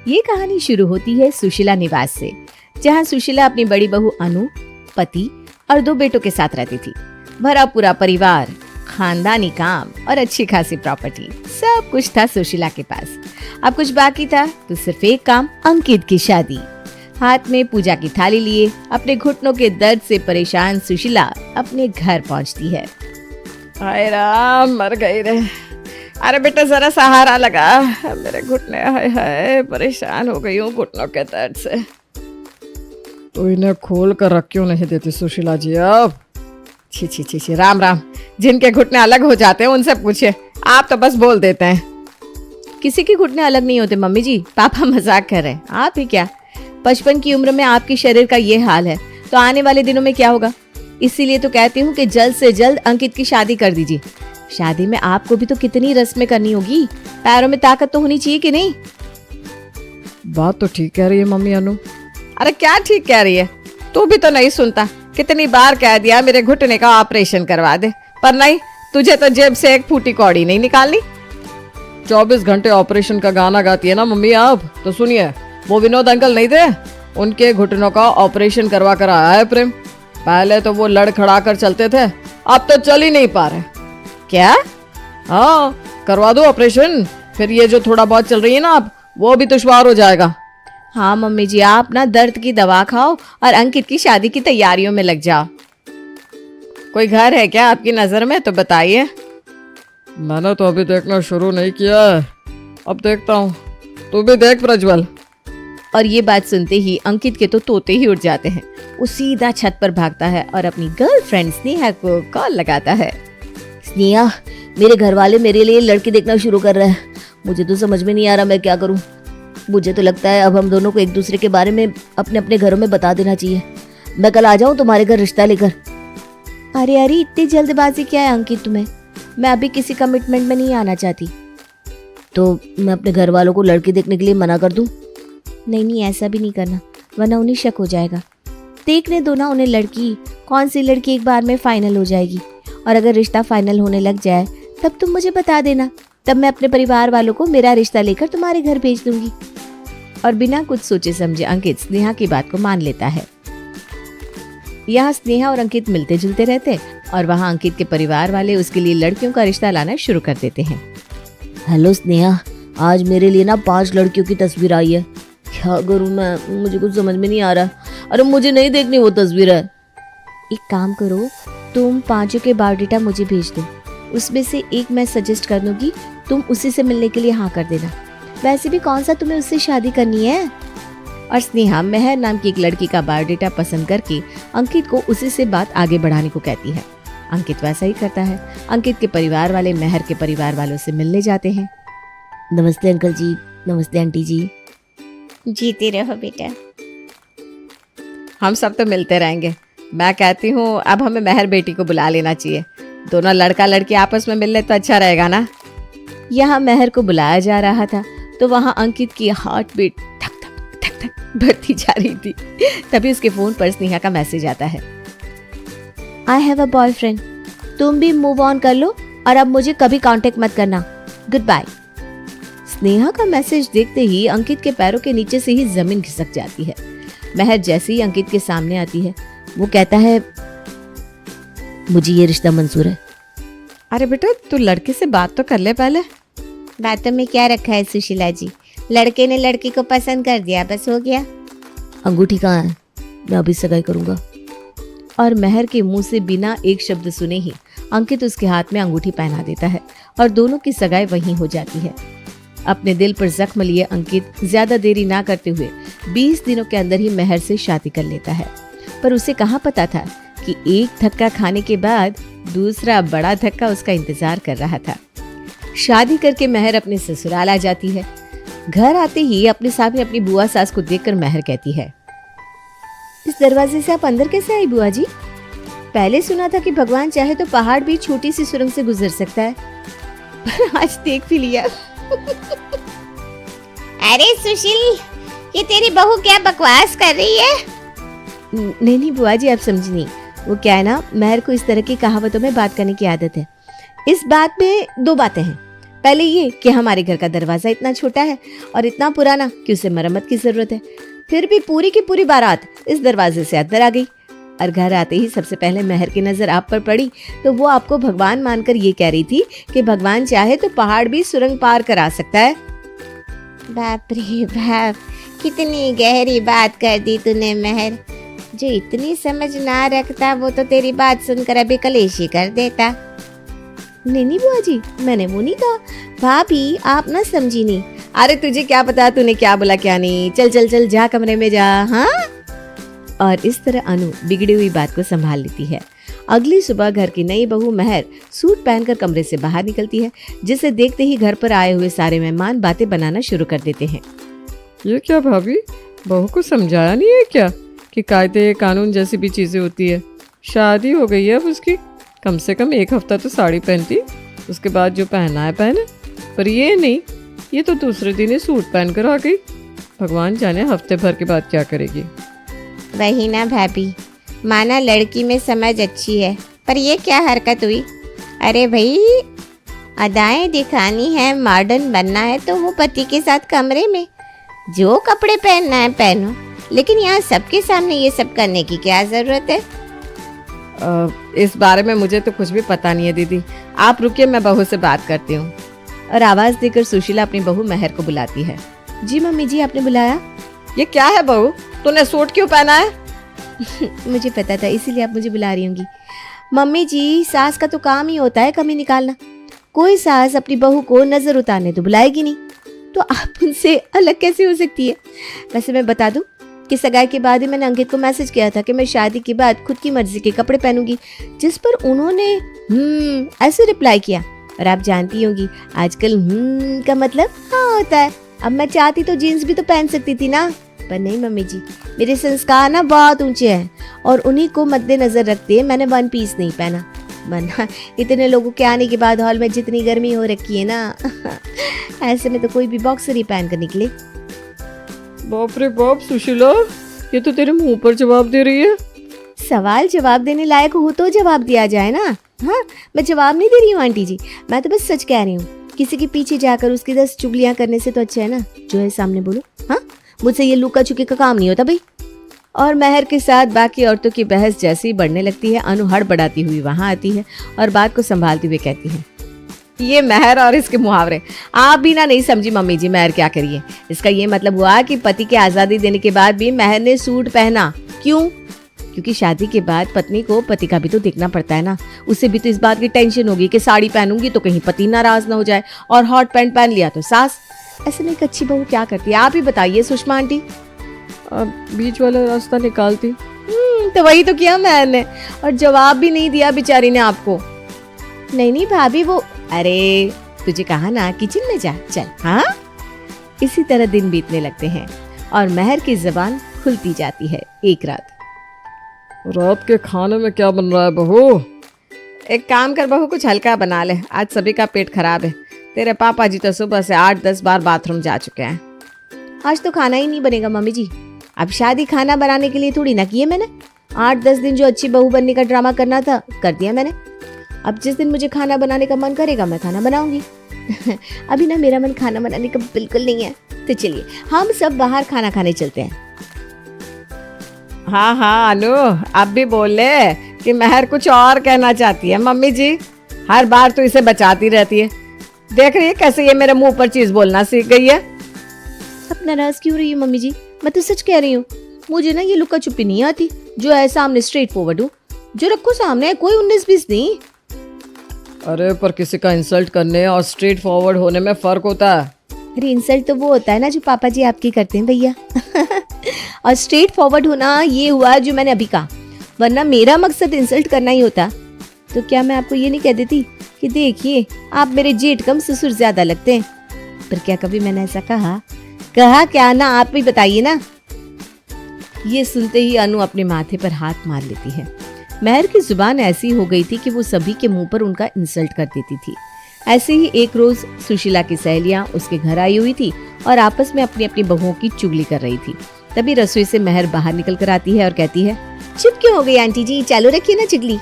ये कहानी शुरू होती है सुशीला निवास से, जहाँ सुशीला अपनी बड़ी बहू अनु, पति और 2 बेटों के साथ रहती थी। भरा पूरा परिवार, खानदानी काम और अच्छी खासी प्रॉपर्टी, सब कुछ था सुशीला के पास। अब कुछ बाकी था तो सिर्फ एक काम, अंकित की शादी। हाथ में पूजा की थाली लिए अपने घुटनों के दर्द से परेशान सुशीला अपने घर पहुंचती है। हाय राम, मर गई रे। अरे बेटा जरा सहारा लगा, मेरे घुटने, हाय हाय परेशान हो गई हूँ घुटनों के दर्द से। तो इन्हें खोल कर रख क्यों नहीं देती सुशीला जी अब? छी छी छी छी, राम राम। जिनके घुटने अलग हो जाते हैं उनसे पूछिए, आप तो बस बोल देते हैं। किसी के घुटने अलग नहीं होते मम्मी जी, पापा मजाक कर रहे हैं। आप ही क्या, 55 की उम्र में आपके शरीर का ये हाल है तो आने वाले दिनों में क्या होगा। इसीलिए तो कहती हूँ कि जल्द से जल्द अंकित की शादी कर दीजिए। शादी में आपको भी तो कितनी रस्में करनी होगी, पैरों में ताकत तो होनी चाहिए कि नहीं। बात तो ठीक कह रही है मम्मी अनु। अरे क्या ठीक कह रही है, तू भी तो नहीं सुनता। कितनी बार कह दिया मेरे घुटने का ऑपरेशन करवा दे, पर नहीं, तुझे तो जेब से एक फूटी कौड़ी नहीं निकालनी। 24 घंटे ऑपरेशन का गाना गाती है ना मम्मी आप, तो सुनिए, वो विनोद अंकल नहीं थे, उनके घुटनों का ऑपरेशन करवा कर आया है प्रेम। पहले तो वो लड़खड़ा कर चलते थे, अब तो चल ही नहीं पा रहे। क्या? हाँ, करवा दो ऑपरेशन, फिर ये जो थोड़ा बहुत चल रही है ना अब, वो भी दुश्वार हो जाएगा। हाँ मम्मी जी, आप ना दर्द की दवा खाओ और अंकित की शादी की तैयारियों में लग जाओ। कोई घर है क्या आपकी नजर में तो बताइए। मैंने तो अभी देखना शुरू नहीं किया है, अब देखता हूँ, तू भी देख प्रज्वल। और ये बात सुनते ही अंकित के तो तोते ही उड़ जाते हैं। वो सीधा छत पर भागता है और अपनी गर्लफ्रेंड स्नेहा को कॉल लगाता है। स्नेहा, मेरे घर वाले मेरे लिए लड़की देखना शुरू कर रहे हैं। मुझे तो समझ में नहीं आ रहा मैं क्या करूं। मुझे तो लगता है अब हम दोनों को एक दूसरे के बारे में अपने अपने घरों में बता देना चाहिए। मैं कल आ जाऊं तुम्हारे घर रिश्ता लेकर। अरे अरे, इतनी जल्दबाजी क्या है अंकित तुम्हें? मैं अभी किसी कमिटमेंट में नहीं आना चाहती। तो मैं अपने घर वालों को लड़की देखने के लिए मना कर दूं? नहीं नहीं, ऐसा भी नहीं करना, वरना उन्हें शक हो जाएगा। देखने दो ना उन्हें लड़की, कौन सी लड़की एक बार में फाइनल हो जाएगी। और अगर रिश्ता फाइनल होने लग जाए तब तुम मुझे बता देना, तब मैं अपने परिवार वालों को मेरा रिश्ता लेकर तुम्हारे घर भेज दूंगी। और बिना कुछ सोचे समझे अंकित स्नेहा की बात को मान लेता है। यहाँ स्नेहा और अंकित मिलते जुलते रहते और वहाँ अंकित के परिवार वाले उसके लिए लड़कियों का रिश्ता लाना शुरू कर देते हैं। हेलो स्नेहा, आज मेरे लिए ना 5 लड़कियों की तस्वीर आई है। क्या करूं मैं, मुझे कुछ समझ में नहीं आ रहा। अरे मुझे नहीं देखनी वो तस्वीर है। एक काम करो, तुम 5 के बायोडाटा मुझे भेज दो, उसमें से एक मैं सजेस्ट कर दूंगी, तुम उसी से मिलने के लिए हाँ कर देना। वैसे भी कौन सा तुम्हें उससे शादी करनी है। और स्नेहा मेहर नाम की एक लड़की का बायोडाटा पसंद करके अंकित को उसी से बात आगे बढ़ाने को कहती है। अंकित वैसा ही करता है। अंकित के परिवार वाले मेहर के परिवार वालों से मिलने जाते हैं। नमस्ते अंकल जी, नमस्ते आंटी जी। जीते रहो बेटा। हम सब तो मिलते रहेंगे। मैं कहती हूँ अब हमें मेहर बेटी को बुला लेना चाहिए, दोनों लड़का लड़की आपस में मिल ले तो अच्छा रहेगा ना। यहाँ मेहर को बुलाया जा रहा था तो वहाँ अंकित की हार्ट बीट धक धक धक धक बढ़ती जा रही थी। तभी उसके फोन पर स्नेहा का मैसेज आता है। आई हैव अ बॉयफ्रेंड, तुम भी मूव ऑन कर लो और अब मुझे कभी कांटेक्ट मत करना, गुड बाय। स्नेहा का मैसेज देखते ही अंकित के पैरों के नीचे से ही जमीन खिसक जाती है। मेहर जैसे ही अंकित के सामने आती है वो कहता है, मुझे ये रिश्ता मंजूर है। अरे बेटा, तू लड़के से बात तो कर ले पहले। बातों में क्या रखा है सुशीला जी, लड़के ने लड़की को पसंद कर दिया, बस हो गया। अंगूठी कहाँ है, मैं अभी सगाई करूंगा। और मेहर के मुंह से बिना एक शब्द सुने ही अंकित उसके हाथ में अंगूठी पहना देता है और दोनों की सगाई वहीं हो जाती है। अपने दिल पर जख्म लिए अंकित ज्यादा देरी ना करते हुए 20 दिनों के अंदर ही मेहर से शादी कर लेता है। पर उसे कहाँ पता था कि एक धक्का खाने के बाद दूसरा बड़ा धक्का उसका इंतजार कर रहा था। शादी करके मेहर अपने ससुराल आ जाती है। घर आते ही अपने सामने अपनी बुआ सास को देखकर मेहर कहती है, इस दरवाजे से आप अंदर कैसे आई बुआ जी? पहले सुना था कि भगवान चाहे तो पहाड़ भी छोटी सी सुरंग से गुजर सकता है, पर आज देख भी लिया। अरे सुशील, ये तेरी बहू क्या बकवास कर रही है? नहीं नहीं बुआ जी, आप समझी नहीं। वो क्या है ना, मेहर को इस तरह की कहावतों में बात करने की आदत है। इस बात में 2 बातें हैं। पहले ये कि हमारे घर का दरवाजा इतना छोटा है और इतना पुराना कि उसे मरम्मत की जरूरत है। फिर भी पूरी की पूरी बारात इस दरवाजे से अंदर आ गई और घर आते ही सबसे पहले महर की नजर आप पर पड़ी तो वो आपको भगवान मानकर ये कह रही थी कि भगवान चाहे तो पहाड़ भी सुरंग पार करा सकता है। बाप रे बाप, कितनी गहरी बात कर दी तूने महर। जो इतनी समझ ना रखता वो तो तेरी बात सुनकर अभी कलेश ही कर देता। नहीं बुआ जी, मैंने वो नहीं कहा। भाभी आप ना समझी नहीं। अरे तुझे क्या पता तूने क्या बोला क्या नहीं। चल चल चल जा कमरे में जा। हाँ, और इस तरह अनु बिगड़ी हुई बात को संभाल लेती है। अगली सुबह घर की नई बहू महर सूट पहनकर कमरे से बाहर निकलती है, जिसे देखते ही घर पर आए हुए सारे मेहमान बातें बनाना शुरू कर देते हैं। ये क्या भाभी, बहू को समझाया नहीं है क्या कि कायदे कानून जैसी भी चीजें होती है। शादी हो गई है अब उसकी, कम से कम 1 हफ्ता तो साड़ी पहनती, उसके बाद जो पहना है पहने। पर ये नहीं, ये तो दूसरे दिन ही सूट पहन कर आ गई। भगवान जाने हफ्ते भर के बाद क्या करेगी। वही ना भाभी, माना लड़की में समझ अच्छी है, पर ये क्या हरकत हुई। अरे भाई, अदाएं दिखानी है, मॉडर्न बनना है तो वो पति के साथ कमरे में जो कपड़े पहनना है पहनो, लेकिन यहाँ सबके सामने ये सब करने की क्या जरूरत है। इस बारे में मुझे तो कुछ भी पता नहीं है दीदी, आप रुकिए, मैं बहू से बात करती हूँ। और आवाज देकर सुशीला अपनी बहू महर को बुलाती है। जी मम्मी जी, आपने बुलाया? ये क्या है बहू, तूने सूट क्यों पहना है? मुझे पता था, इसीलिए आप मुझे बुला रही होंगी। मम्मी जी, सास का तो काम ही होता है कमी निकालना। कोई सास अपनी बहू को नजर उतारने तो बुलाएगी नहीं, तो आप उनसे अलग कैसे हो सकती है। वैसे मैं बता दूं कि सगाई के बाद ही मैंने अंकित को मैसेज किया था कि मैं शादी के बाद खुद की मर्जी के कपड़े पहनूंगी, जिस पर उन्होंने ऐसे रिप्लाई किया। और आप जानती होंगी आजकल का मतलब हाँ होता है। अब मैं चाहती तो जीन्स भी तो पहन सकती थी ना, पर नहीं मम्मी जी, मेरे संस्कार ना बहुत ऊंचे हैं और उन्हीं को मद्देनजर रखते मैंने 1 पीस नहीं पहना। वरना इतने लोगों के आने के बाद हॉल में जितनी गर्मी हो रखी है ना ऐसे में तो कोई भी बॉक्सर ही पहन कर निकले। बाप रे बाप सुशीला, ये तो तेरे मुंह पर जवाब दे रही है। सवाल जवाब देने लायक हो तो जवाब दिया जाए ना। हाँ, मैं जवाब नहीं दे रही हूँ आंटी जी, मैं तो बस सच कह रही हूँ। किसी के पीछे जाकर उसकी 10 चुगलियां करने से तो अच्छा है ना जो है सामने बोलो। हाँ, मुझसे ये लुका छुपी का काम नहीं होता भाई। और महर के साथ बाकी औरतों की बहस जैसे ही बढ़ने लगती है, अनु हड़बड़ाती हुई वहां आती है और बात को संभालती हुए कहती है, ये महर और इसके मुहावरे आप भी ना नहीं समझी मम्मी जी। महर क्या करिए, इसका ये मतलब हुआ कि पति के आजादी देने के बाद भी महर ने सूट पहना। क्यों? क्योंकि शादी के बाद पत्नी को पति का भी तो देखना पड़ता है ना। उसे भी तो इस बात की टेंशन होगी कि साड़ी पहनूंगी तो कहीं पति नाराज ना हो जाए, और हॉट पैंट पहन लिया तो सास। ऐसे में एक अच्छी बहू क्या करती है, आप ही बताइए सुषमा आंटी। बीच वाला रास्ता निकालती। तो वही तो किया मैंने, और जवाब भी नहीं दिया बेचारी ने आपको। नहीं भाभी, वो अरे तुझे कहा ना किचन में जा, चल। हाँ, इसी तरह दिन बीतने लगते हैं और महर की जबान खुलती जाती है। एक रात के खाने में क्या बन रहा है बहू? एक काम कर बहू, कुछ हल्का बना ले, आज सभी का पेट खराब है। तेरे पापा जी तो सुबह से 8-10 बार बाथरूम जा चुके हैं। आज तो खाना ही नहीं बनेगा मम्मी जी। अब शादी खाना बनाने के लिए थोड़ी ना किए मैंने। 8-10 दिन जो अच्छी बहू बनने का ड्रामा करना था कर दिया मैंने। अब जिस दिन मुझे खाना बनाने का मन करेगा मैं खाना बनाऊंगी। अभी ना मेरा मन खाना बनाने का बिल्कुल नहीं है। तो चलिए हम सब बाहर खाना खाने चलते हैं। हाँ हाँ अनु, अब भी बोल ले कि महर कुछ और कहना चाहती है। मम्मी जी हर बार तो इसे बचाती रहती है। देख रही है कैसे ये मेरे मुंह पर चीज बोलना सीख गई है। अब नाराज क्यों रही है मम्मी जी? मैं तो सच कह रही हूँ। मुझे ना ये लुका छुपी नहीं आती। जो है सामने स्ट्रेट फॉरवर्ड हूँ, जो रखो सामने, कोई 19-20 नहीं। अरे पर किसी का इंसल्ट करने और स्ट्रेट फॉरवर्ड होने में फर्क होता है। अरे इंसल्ट तो वो होता है ना जो पापा जी आपकी करते हैं भैया। और स्ट्रेट फॉरवर्ड होना ये हुआ जो मैंने अभी कहा, वरना मेरा मकसद इंसल्ट करना ही होता। तो क्या मैं आपको ये नहीं कह देती कि देखिए आप मेरे जेठ कम ससुर ज्यादा लगते हैं? पर क्या कभी मैंने ऐसा कहा? कहा क्या ना, आप भी बताइए ना। ये सुनते ही अनु अपने माथे पर हाथ मार लेती है। महर की जुबान ऐसी हो गई थी कि वो सभी के मुंह पर उनका इंसल्ट कर देती थी। ऐसे ही एक रोज सुशीला की सहेलियां उसके घर आई हुई थी और आपस में अपनी अपनी बहुओं की चुगली कर रही थी। तभी रसोई से महर बाहर निकल कर आती है और कहती है, चुप क्यों हो गई आंटी जी, चालू रखिए ना चुगली।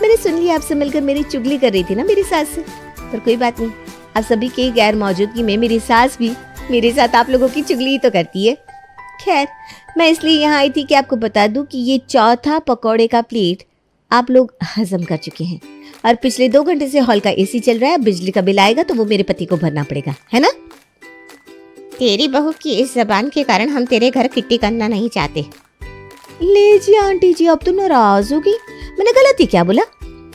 मैंने सुन लिया आपसे मिलकर मेरी चुगली कर रही थी ना मेरी सास से, पर कोई बात नहीं, आप सभी की गैर मौजूदगी में मेरी सास भी मेरे साथ आप लोगों की चुगली तो करती है। खैर, मैं इसलिए यहाँ आई थी कि आपको बता दूं कि ये चौथा पकौड़े का प्लेट आप लोग हजम कर चुके हैं और पिछले 2 घंटे से हॉल का एसी चल रहा है। बिजली का बिल आएगा तो वो मेरे पति को भरना पड़ेगा, है ना? तेरी बहू की इस जबान के कारण हम तेरे घर किट्टी करना नहीं चाहते। ले जी आंटी जी, अब तो नाराज होगी। मैंने गलत ही क्या बोला?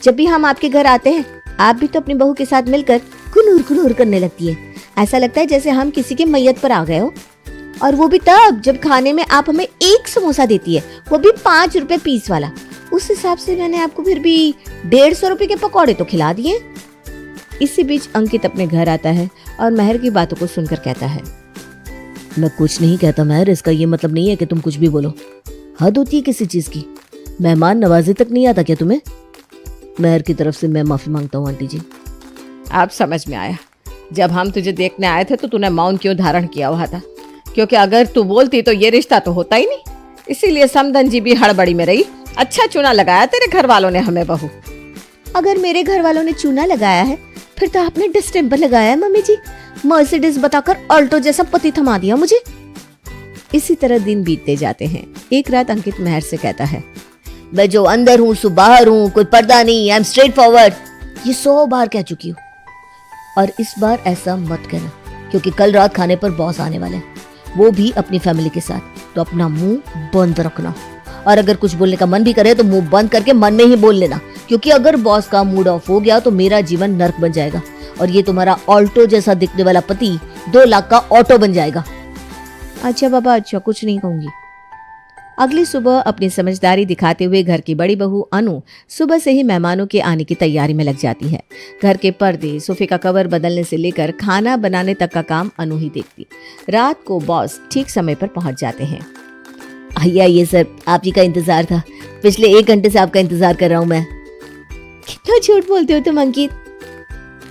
जब भी हम आपके घर आते हैं आप भी तो अपनी बहू के साथ मिलकर कुनूर कुनूर करने लगती है। ऐसा लगता है जैसे हम किसी के मैयत पर आ गए हो, और वो भी तब जब खाने में आप हमें 1 समोसा देती है, वो भी 5 रुपए पीस वाला। उस हिसाब से मैंने आपको फिर भी 150 रुपए के पकौड़े तो खिला दिए। इसी बीच अंकित अपने घर आता है और महर की बातों को सुनकर कहता है, मैं कुछ नहीं कहता महर, इसका ये मतलब नहीं है कि तुम कुछ भी बोलो। हद होती है किसी चीज की। मेहमान नवाजी तक नहीं आता क्या तुम्हें? महर की तरफ से मैं माफी मांगता हूँ आंटी जी। अब समझ में आया, जब हम तुझे देखने आए थे तो तूने मौन क्यों धारण किया हुआ था, क्योंकि अगर तू बोलती तो ये रिश्ता तो होता ही नहीं। इसीलिए समधन जी भी हड़बड़ी में रही। अच्छा चुना लगाया तेरे घर वालों ने हमें बहू। अगर मेरे घर वालों ने चूना लगाया है फिर तो आपने डिस्टेंपर लगाया है मम्मी जी। मर्सिडीज बताकर ऑल्टो जैसा पति थमा दिया मुझे। इसी तरह दिन बीतते जाते हैं। एक रात अंकित महर से कहता है, मैं जो अंदर हूँ सो बाहर हूँ, कोई पर्दा नहीं, आई एम स्ट्रेट फॉरवर्ड। ये 100 बार कह चुकी हूँ, और इस बार ऐसा मत कहना, क्योंकि कल रात खाने पर बॉस आने वाले हैं, वो भी अपनी फैमिली के साथ। तो अपना मुंह बंद रखना, और अगर कुछ बोलने का मन भी करे तो मुंह बंद करके मन में ही बोल लेना, क्योंकि अगर बॉस का मूड ऑफ हो गया तो मेरा जीवन नर्क बन जाएगा, और ये तुम्हारा ऑल्टो जैसा दिखने वाला पति 2 लाख का ऑटो बन जाएगा। अच्छा बाबा, अच्छा, कुछ नहीं कहूंगी। अगली सुबह अपनी समझदारी दिखाते हुए घर की बड़ी बहू अनु सुबह से ही मेहमानों के आने की तैयारी में लग जाती है। घर के पर्दे, सोफे का कवर बदलने से लेकर खाना बनाने तक का काम अनु ही देखती। रात को बॉस ठीक समय पर पहुंच जाते हैं। आइए आइए सर, आप ही का इंतजार था। पिछले 1 घंटे से आपका इंतजार कर रहा हूँ मैं। कितना झूठ बोलते हो तुम अंकित।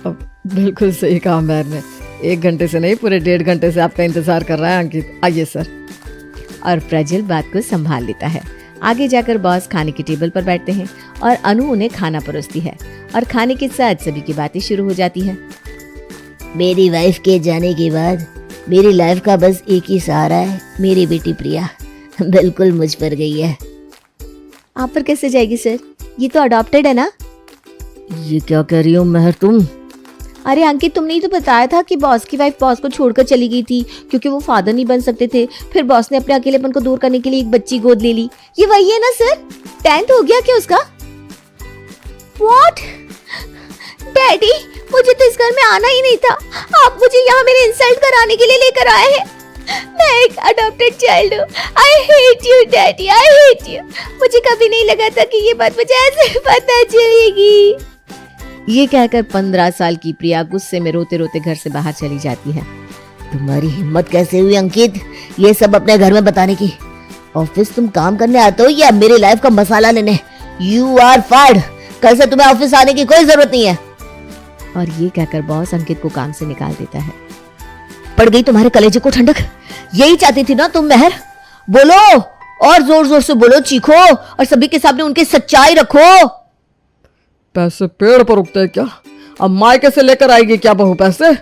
बिल्कुल सही कहा महर ने। 1 घंटे से नहीं, पूरे 1.5 घंटे से आपका इंतजार कर रहा है अंकित। आइए सर। और प्रज्वल बात को संभाल लेता है। आगे जाकर बॉस खाने की टेबल पर बैठते हैं और अनु उन्हें खाना परोसती है, और खाने के साथ सभी की बातें शुरू हो जाती है। मेरी वाइफ के जाने के बाद मेरी लाइफ का बस एक ही सहारा है, मेरी बेटी प्रिया। बिल्कुल मुझ पर गई है। आप पर कैसे जाएगी सर? ये तो अडॉप्टेड है ना? ये क्या कह रही हो महर तुम? अरे अंकित, तुमने ही तो बताया था कि बॉस की वाइफ बॉस को छोड़कर चली गई थी क्योंकि वो फादर नहीं बन सकते थे। फिर बॉस ने अपने अकेलेपन को दूर करने के लिए एक बच्ची गोद ले ली। ये वही है ना सर? 10th हो गया क्या उसका? What? डैडी, मुझे तो इस घर में आना ही नहीं था। आप मुझे यहाँ मेरे इंसल्ट कराने के लिए लेकर आए हैं। मैं एक अडॉप्टेड चाइल्ड हूँ। I hate you daddy, I hate you. मुझे कभी नहीं लगा था कि ये बात मुझे ऐसे पता चलेगी। ये कहकर 15 साल की प्रिया गुस्से में रोते रोते घर से बाहर चली जाती है। तुम्हारी हिम्मत कैसे हुई अंकित ये सब अपने घर में बताने की? ऑफिस तुम काम करने आते हो या मेरी लाइफ का मसाला लेने? You are fired. कल से तुम्हें ऑफिस आने की कोई जरूरत नहीं है। और ये कहकर बॉस अंकित को काम से निकाल देता है। पड़ गई तुम्हारे कलेजे को ठंडक? यही चाहती थी ना तुम महर? बोलो, और जोर जोर से बोलो, चीखो, और सभी के सामने उनकी सच्चाई रखो। पैसे पेड़ पर उगते हैं क्या? अब मायके से लेकर आएगी क्या बहू पैसे?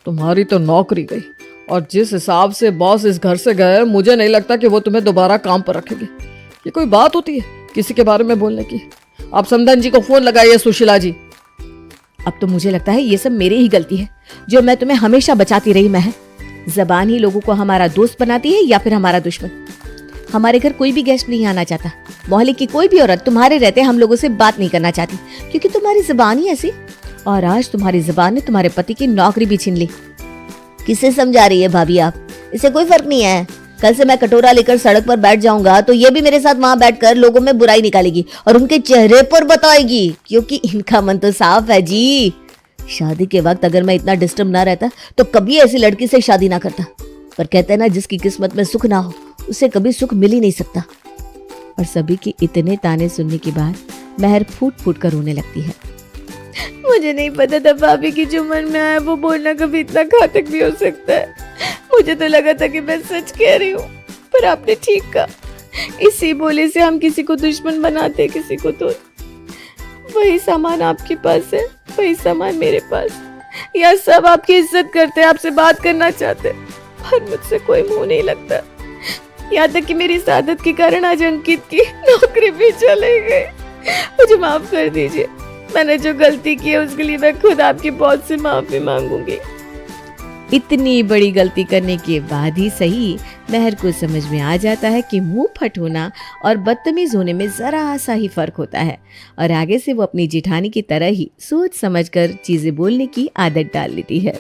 तुम्हारी तो नौकरी गई, और जिस हिसाब से बॉस इस घर से गए, मुझे नहीं लगता कि वो तुम्हें दोबारा काम पर रखेंगे। ये कोई बात होती है किसी के बारे में बोलने की? आप समधन जी को फोन लगाइए, सुशीला जी। अब तो मुझे लगता है ये सब मेरी ही गलती है, जो मैं तुम्हें हमेशा बचाती रही। मैं जबान ही लोगों को हमारा दोस्त बनाती है या फिर हमारा दुश्मन। हमारे घर कोई भी गेस्ट नहीं आना चाहता। मोहल्ले की कोई भी औरत तुम्हारे रहते हम लोगों से बात नहीं करना चाहती, क्योंकि तुम्हारी जुबान ही ऐसी। और आज तुम्हारी जुबान ने तुम्हारे पति की नौकरी भी छीन ली। किसे समझा रही है भाभी आप? इससे कोई फर्क नहीं है। कल से मैं कटोरा लेकर सड़क पर बैठ जाऊंगा तो ये भी मेरे साथ वहां बैठकर लोगों में बुराई निकालेगी और उनके चेहरे पर बताएगी, क्योंकि इनका मन तो साफ है जी। शादी के वक्त अगर मैं इतना डिस्टर्ब ना रहता तो कभी ऐसी लड़की से शादी ना करता। पर कहते हैं ना, जिसकी किस्मत में सुख ना हो उसे कभी सुख मिल ही नहीं सकता। और सभी के इतने ताने सुनने के बाद महर फूट फूट कर रोने लगती है। मुझे नहीं पता था भाभी की जो मन में आया वो बोलना कभी इतना घातक भी हो सकता है। मुझे तो लगा था कि मैं सच कह रही हूँ, पर आपने ठीक कहा। इसी बोले से हम किसी को दुश्मन बनाते, किसी को दोस्त। वही सामान आपके पास है, वही सामान मेरे पास। यहाँ सब आपकी इज्जत करते हैं, आपसे बात करना चाहते हैं, पर मुझसे कोई मुंह नहीं लगता। यहाँ तक कि मेरी इस आदत के कारण आज अंकित की नौकरी भी चले गई। मुझे माफ कर दीजिए, मैंने जो गलती की है उसके लिए मैं खुद आपकी बहुत से माफी मांगूंगी। इतनी बड़ी गलती करने के बाद ही सही महर को समझ में आ जाता है कि मुंह फट होना और बदतमीज होने में जरा सा ही फर्क होता है, और आगे से वो अपनी जेठानी की तरह ही सोच समझकर चीजें बोलने की आदत डाल लेती है।